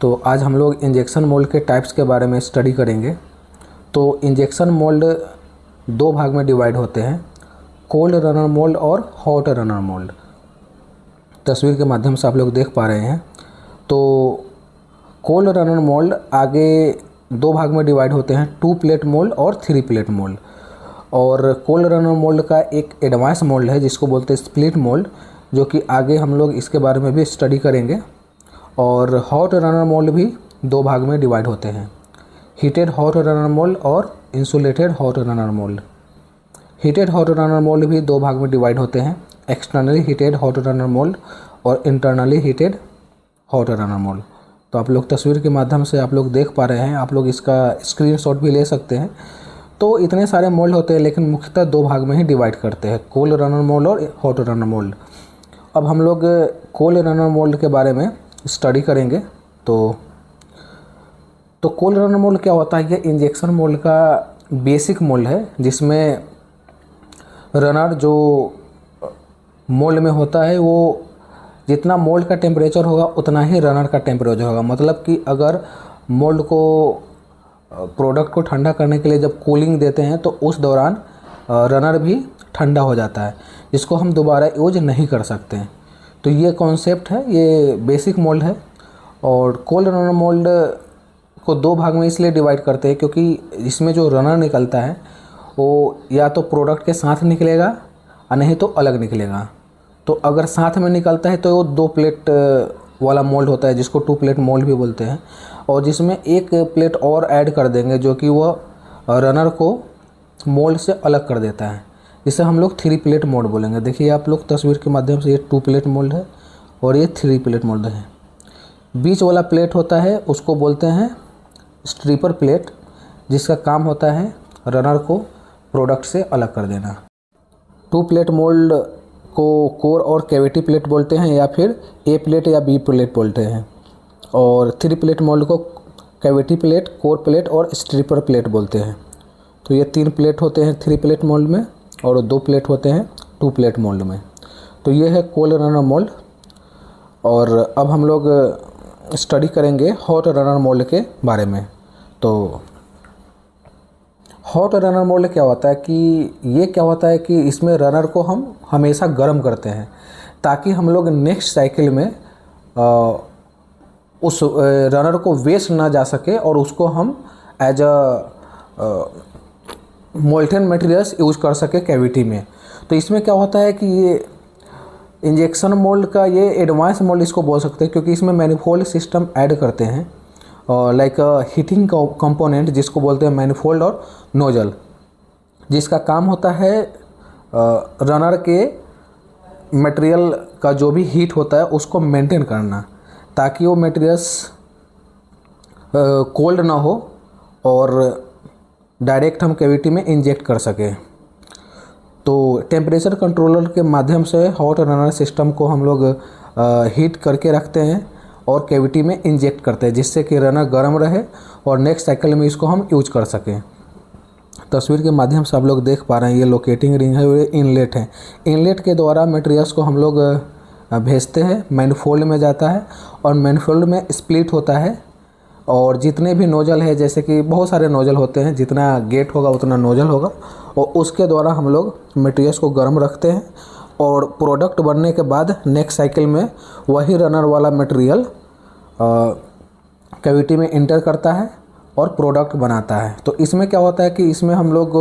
तो आज हम लोग इंजेक्शन मोल्ड के टाइप्स के बारे में स्टडी करेंगे। तो इंजेक्शन मोल्ड दो भाग में डिवाइड होते हैं, कोल्ड रनर मोल्ड और हॉट रनर मोल्ड। तस्वीर के माध्यम से आप लोग देख पा रहे हैं। तो कोल्ड रनर मोल्ड आगे दो भाग में डिवाइड होते हैं, 2 प्लेट मोल्ड और 3 प्लेट मोल्ड। और कोल्ड रनर मोल्ड का एक एडवांस मोल्ड है जिसको बोलते हैं स्प्लिट मोल्ड, जो कि आगे हम लोग इसके बारे में भी स्टडी करेंगे। और हॉट रनर मोल्ड भी दो भाग में डिवाइड होते हैं, हीटेड हॉट रनर मोल्ड और insulated hot runner mold. Heated hot runner mold भी दो भाग में डिवाइड होते हैं, externally heated hot runner mold और internally heated hot runner mold. तो आप लोग तस्वीर के माध्यम से आप लोग देख पा रहे हैं, आप लोग इसका स्क्रीनशॉट भी ले सकते हैं। तो इतने सारे मोल्ड होते हैं, लेकिन मुख्यतः दो भाग में ही डिवाइड करते हैं, कोल्ड रनर मोल्ड और हॉट रनर मोल्ड। अब हम लोग कोल्ड रनर मोल्ड के बारे में स्टडी करेंगे। तो कोल्ड रनर मोल्ड क्या होता है? ये इंजेक्शन मोल्ड का बेसिक मोल्ड है, जिसमें रनर जो मोल्ड में होता है वो जितना मोल्ड का टेम्परेचर होगा उतना ही रनर का टेम्परेचर होगा। मतलब कि अगर मोल्ड को प्रोडक्ट को ठंडा करने के लिए जब कूलिंग देते हैं तो उस दौरान रनर भी ठंडा हो जाता है, जिसको हम दोबारा यूज नहीं कर सकते हैं। तो ये कॉन्सेप्ट है, ये बेसिक मोल्ड है। और कोल्ड रनर मोल्ड को दो भाग में इसलिए डिवाइड करते हैं क्योंकि इसमें जो रनर निकलता है वो या तो प्रोडक्ट के साथ निकलेगा और नहीं तो अलग निकलेगा। तो अगर साथ में निकलता है तो वो 2 प्लेट वाला मोल्ड होता है, जिसको 2 प्लेट मोल्ड भी बोलते हैं। और जिसमें एक प्लेट और ऐड कर देंगे जो कि वह रनर को मोल्ड से अलग कर देता है, जिसे हम लोग 3 प्लेट मोल्ड बोलेंगे। देखिए आप लोग तस्वीर के माध्यम से, ये 2 प्लेट मोल्ड है और ये 3 प्लेट मोल्ड है। बीच वाला प्लेट होता है उसको बोलते हैं स्ट्रिपर प्लेट, जिसका काम होता है रनर को प्रोडक्ट से अलग कर देना। 2 प्लेट मोल्ड को कोर और कैविटी प्लेट बोलते हैं, या फिर ए प्लेट या बी प्लेट बोलते हैं। और 3 प्लेट मोल्ड को कैविटी प्लेट, कोर प्लेट और स्ट्रिपर प्लेट बोलते हैं। तो ये 3 प्लेट होते हैं 3 प्लेट मोल्ड में और 2 प्लेट होते हैं 2 प्लेट मोल्ड में। तो ये है कोल्ड रनर मोल्ड। और अब हम लोग स्टडी करेंगे हॉट रनर मोल्ड के बारे में। तो हॉट रनर मोल्ड क्या होता है कि इसमें रनर को हम हमेशा गर्म करते हैं, ताकि हम लोग नेक्स्ट साइकिल में उस रनर को वेस्ट ना जा सके और उसको हम as a molten materials use कर सके कैविटी में। तो इसमें क्या होता है कि ये इंजेक्शन मोल्ड का ये एडवांस मोल्ड इसको बोल सकते हैं, क्योंकि इसमें मैनिफोल्ड सिस्टम ऐड करते हैं, लाइक हीटिंग कंपोनेंट जिसको बोलते हैं मैनिफोल्ड और नोजल, जिसका काम होता है रनर के मटेरियल का जो भी हीट होता है उसको मेंटेन करना, ताकि वो मटेरियल्स कोल्ड ना हो और डायरेक्ट हम कैविटी में इंजेक्ट कर सकें। तो टेम्परेचर कंट्रोलर के माध्यम से हॉट रनर सिस्टम को हम लोग हीट करके रखते हैं और कैविटी में इंजेक्ट करते हैं, जिससे कि रनर गर्म रहे और नेक्स्ट साइकिल में इसको हम यूज कर सकें। तस्वीर के माध्यम से आप लोग देख पा रहे हैं, ये लोकेटिंग रिंग है, ये इनलेट है। इनलेट के द्वारा मटेरियल्स को हम लोग भेजते हैं, मैनिफोल्ड में जाता है और मैनिफोल्ड में स्प्लिट होता है। और जितने भी नोजल है, जैसे कि बहुत सारे नोजल होते हैं, जितना गेट होगा उतना नोजल होगा, और उसके द्वारा हम लोग मटेरियल्स को गर्म रखते हैं। और प्रोडक्ट बनने के बाद नेक्स्ट साइकिल में वही रनर वाला मटेरियल कैविटी में इंटर करता है और प्रोडक्ट बनाता है। तो इसमें क्या होता है कि इसमें हम लोग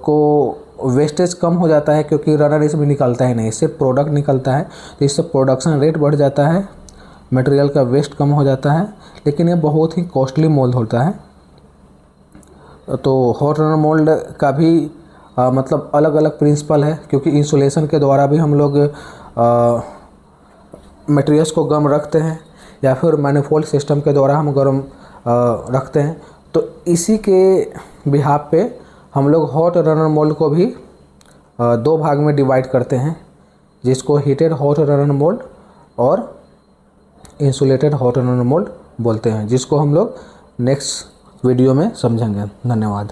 को वेस्टेज कम हो जाता है, क्योंकि रनर इसमें निकलता ही नहीं, सिर्फ प्रोडक्ट निकलता है। तो इससे प्रोडक्शन रेट बढ़ जाता है, मटेरियल का वेस्ट कम हो जाता है, लेकिन ये बहुत ही कॉस्टली मोल्ड होता है। तो हॉट रनर मोल्ड का भी मतलब अलग अलग प्रिंसिपल है, क्योंकि इंसुलेशन के द्वारा भी हम लोग मटेरियल्स को गर्म रखते हैं, या फिर मैनिफोल्ड सिस्टम के द्वारा हम गर्म रखते हैं। तो इसी के बिहाफ पे हम लोग हॉट रनर मोल्ड को भी दो भाग में डिवाइड करते हैं, जिसको हीटेड हॉट रनर मोल्ड और इंसुलेटेड हॉट रनर मोल्ड बोलते हैं, जिसको हम लोग नेक्स्ट वीडियो में समझेंगे। धन्यवाद।